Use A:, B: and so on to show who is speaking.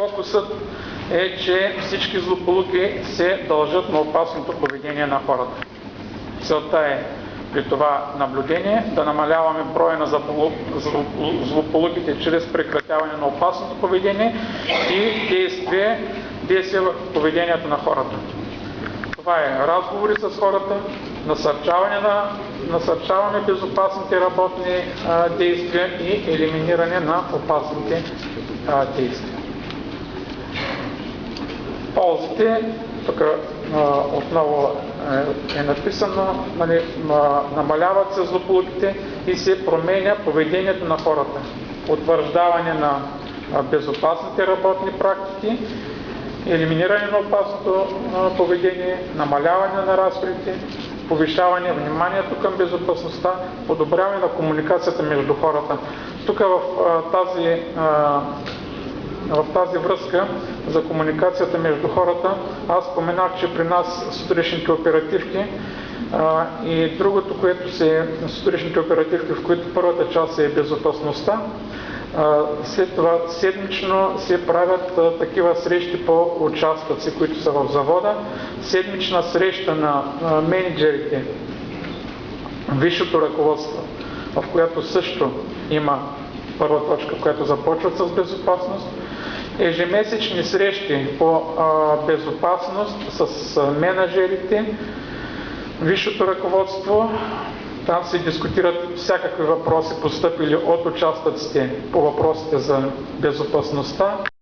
A: Фокусът е, че всички злополуки се дължат на опасното поведение на хората. Целта е при това наблюдение да намаляваме броя на злополуките чрез прекратяване на опасното поведение и действие в поведението на хората. Това е разговори с хората, насърчаване безопасните работни действия и елиминиране на опасните действия. Ползите, тук отново е написано, намаляват се злополуките и се променя поведението на хората. Утвърждаване на безопасните работни практики, елиминиране на опасното поведение, намаляване на разходите, повишаване вниманието към безопасността, подобряване на комуникацията между хората. Тук в тази връзка за комуникацията между хората, аз споменах, че при нас сутрешните оперативки и другото, което сутрешните оперативки, в които първата част е безопасността, след това седмично се правят такива срещи по участъци, които са в завода. Седмична среща на мениджърите, висшето ръководство, в която също има първа точка, която започва с безопасност. Ежемесечни срещи по безопасност с менеджерите, висшето ръководство. Там се дискутират всякакви въпроси, постъпили от участъците по въпросите за безопасността.